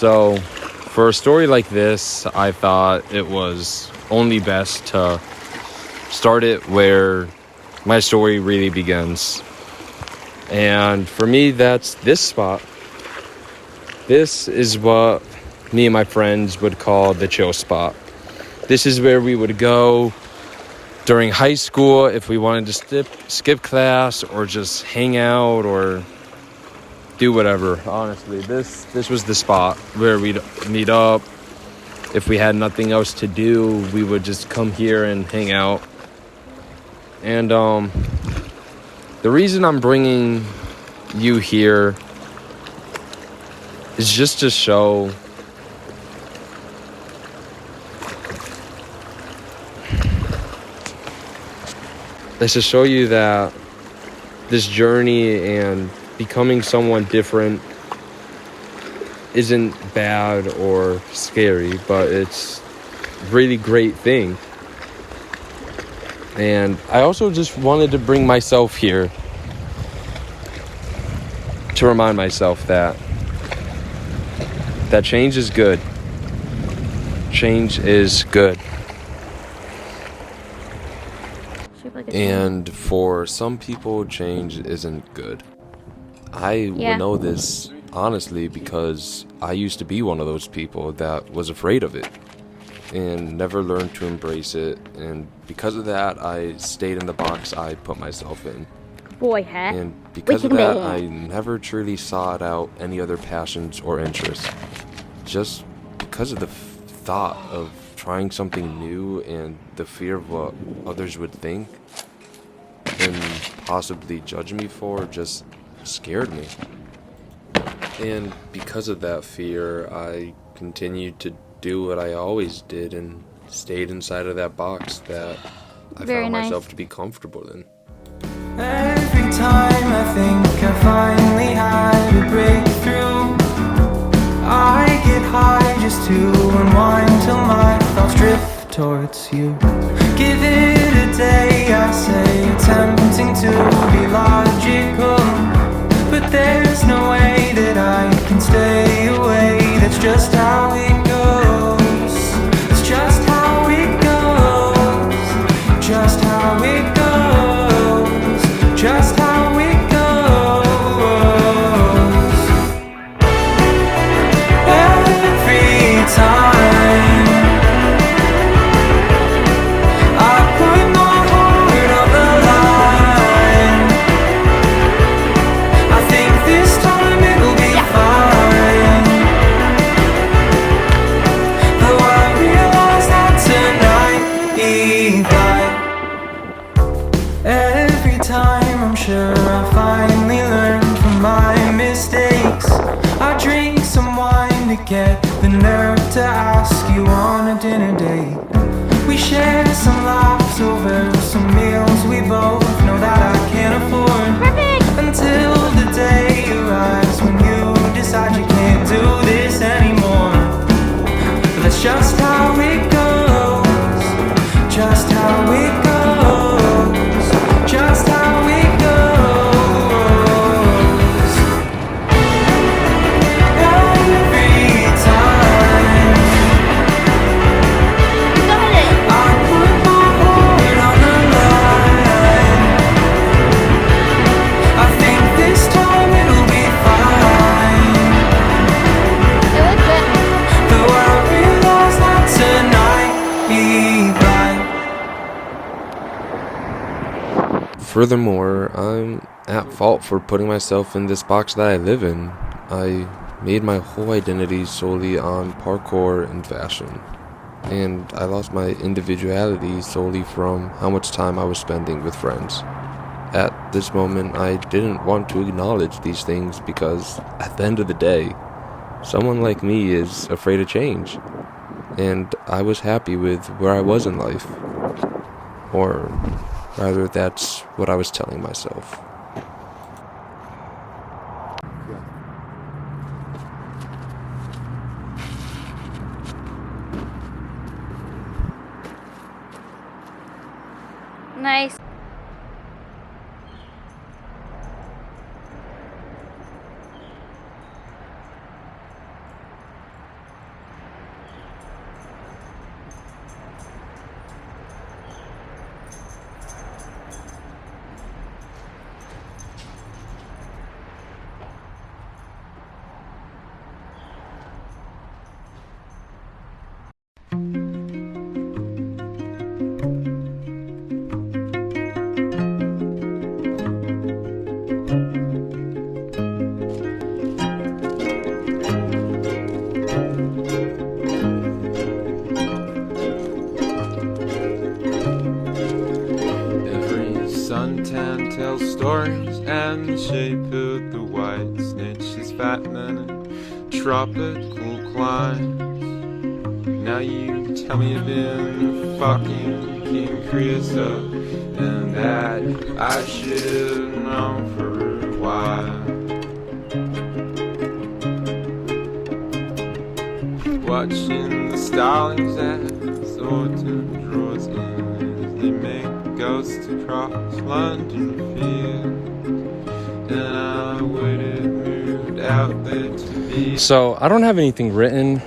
So for a story like this, I thought it was only best to start it where my story really begins. And for me, that's this spot. This is what me and my friends would call the chill spot. This is where we would go during high school if we wanted to skip class or just hang out or do whatever. Honestly, this was the spot where we'd meet up. If we had nothing else to do, we would just come here and hang out. And the reason I'm bringing you here is just to show you that this journey and becoming someone different isn't bad or scary, but it's a really great thing. And I also just wanted to bring myself here to remind myself that change is good. Change is good. And for some people, change isn't good. I would know this honestly because I used to be one of those people that was afraid of it and never learned to embrace it. And because of that, I stayed in the box I put myself in. Boy hat. And because of that, I never truly sought out any other passions or interests. Just because of the thought of trying something new and the fear of what others would think and possibly judge me for just scared me. And because of that fear, I continued to do what I always did and stayed inside of that box that I found myself to be comfortable in. Every time I think I finally had a breakthrough, I get high just to unwind till my thoughts drift towards you. Give it a day, I say, attempting to be logical, but there's no way that I can stay away. That's just how it goes. It's just how it goes. Just how it goes. Just how it goes. Every time I put my heart on the line, I think this time it'll be fine. Though I realize that tonight he died. Every time I'm sure I finally learned from my mistakes, I drink some wine to get the nerve to ask you on a dinner date. We share some laughs over some meals we both know that I can't afford. Until the day arrives when you decide you can't do this anymore. That's just how it goes. Just how it goes. Just how it goes. Every time I put my heart on the line, I think this time it'll be fine. Though I realize that tonight he died. Furthermore, I'm at fault for putting myself in this box that I live in. I made my whole identity solely on parkour and fashion, and I lost my individuality solely from how much time I was spending with friends. At this moment, I didn't want to acknowledge these things because at the end of the day, someone like me is afraid of change, and I was happy with where I was in life. Or rather, that's what I was telling myself. Nice. Every suntan tells stories, and the shape of the white snitch is fattening in tropical climes. Now you tell me you've been fucking King Creosote, and that I should know for a while. Watching the starlings as autumn draws in, as they make ghosts across London fields, and I would have moved out there to be. So I don't have anything written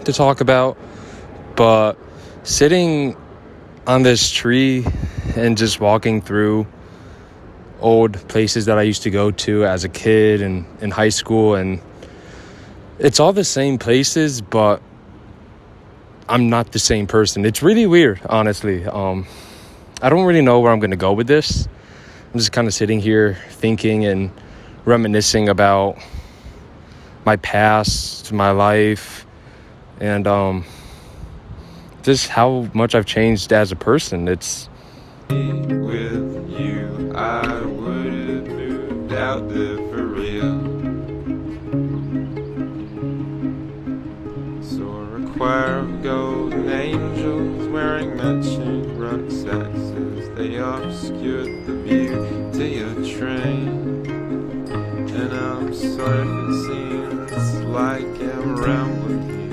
to talk about, but sitting on this tree and just walking through old places that I used to go to as a kid and in high school, and it's all the same places, but I'm not the same person. It's really weird, honestly. I don't really know where I'm going to go with this. I'm just kind of sitting here thinking and reminiscing about my past, my life, and just how much I've changed as a person. It's with you, I would have moved out there for real. Saw a choir of golden angels wearing matching rucksacks as they obscured the beauty of train. And I'm sorry if it seems like I'm rambling here.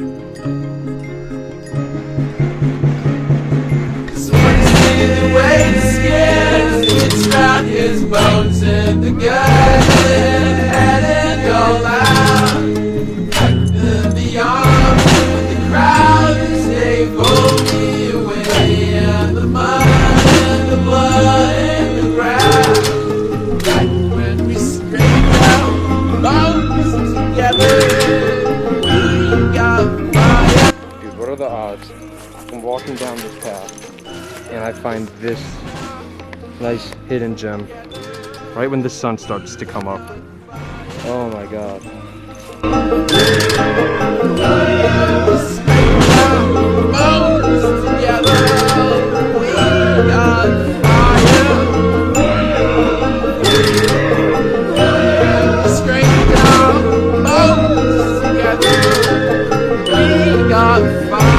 'Cause when you see the way the skin fits round his bones and the guts and it all out, and beyond the crowds they pull me away, and the mud and the blood and the ground. When we scrape out bones together, we got fire. Dude, what are the odds? I'm walking down this path and I find this nice hidden gem right when the sun starts to come up. Oh my god. Bones together, we got fire. Scrape down bones together, we got fire.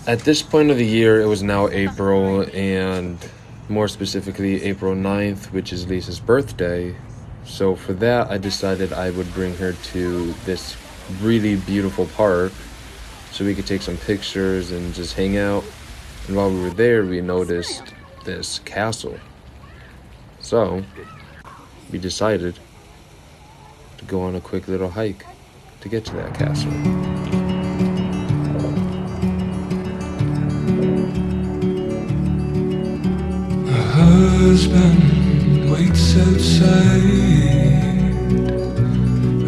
At this point of the year, it was now April, and more specifically April 9th, which is Lisa's birthday. So for that, I decided I would bring her to this really beautiful park so we could take some pictures and just hang out. And while we were there, we noticed this castle. So we decided to go on a quick little hike to get to that castle. Husband waits outside,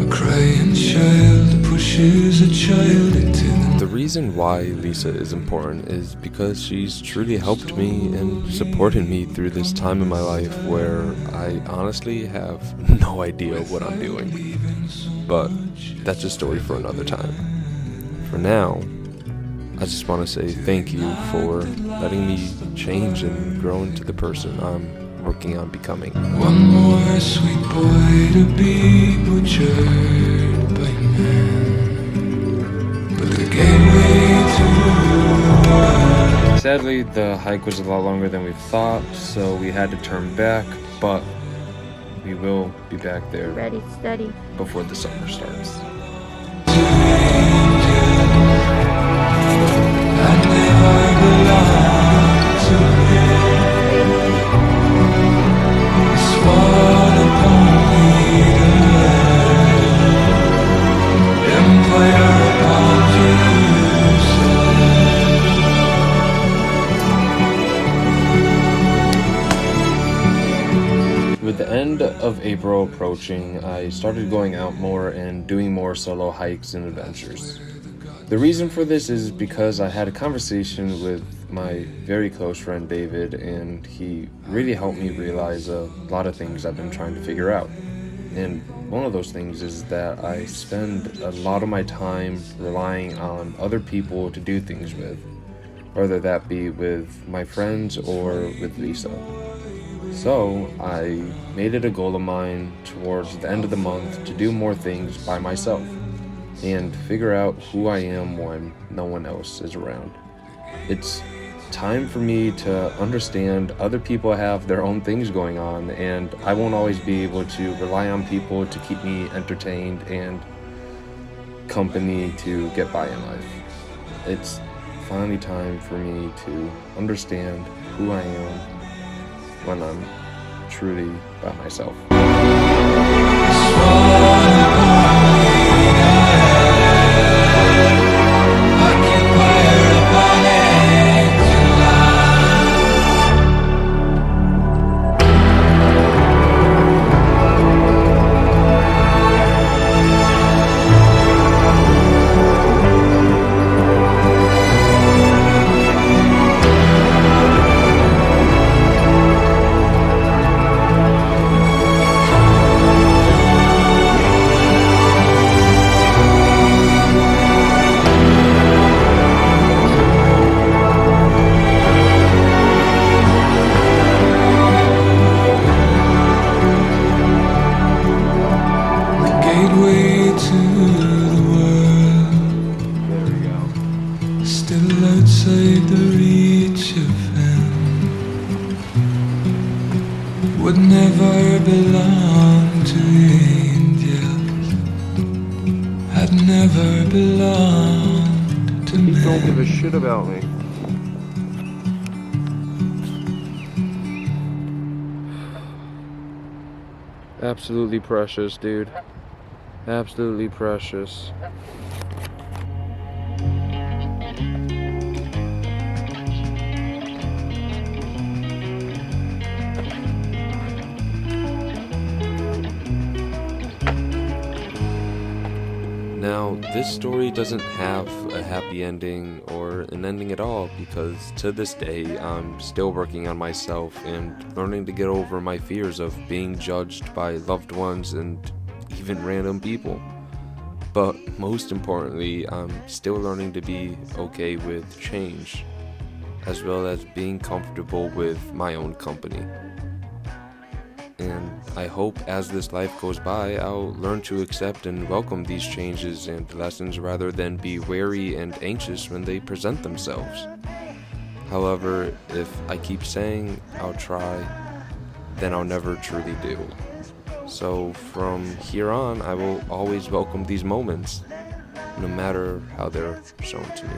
a crying child pushes a child into the... The reason why Lisa is important is because she's truly helped me and supported me through this time in my life where I honestly have no idea what I'm doing. But that's a story for another time. For now, I just want to say thank you for letting me change and grow into the person I'm working on becoming. One more sweet boy to be butchered by men, but the gateway to... Sadly, the hike was a lot longer than we thought, so we had to turn back, but we will be back there Ready, steady. before the summer starts. With the end of April approaching, I started going out more and doing more solo hikes and adventures. The reason for this is because I had a conversation with my very close friend David, and he really helped me realize a lot of things I've been trying to figure out. And one of those things is that I spend a lot of my time relying on other people to do things with, whether that be with my friends or with Lisa. So I made it a goal of mine towards the end of the month to do more things by myself and figure out who I am when no one else is around. It's time for me to understand other people have their own things going on, and I won't always be able to rely on people to keep me entertained and company to get by in life. It's finally time for me to understand who I am when I'm truly by myself. Would never belong to angels. I'd never belong to men. He don't give a shit about me. Absolutely precious, dude. Absolutely precious. Now, this story doesn't have a happy ending or an ending at all, because to this day I'm still working on myself and learning to get over my fears of being judged by loved ones and even random people. But most importantly, I'm still learning to be okay with change, as well as being comfortable with my own company. And I hope as this life goes by, I'll learn to accept and welcome these changes and lessons rather than be wary and anxious when they present themselves. However, if I keep saying I'll try, then I'll never truly do. So from here on, I will always welcome these moments, no matter how they're shown to me.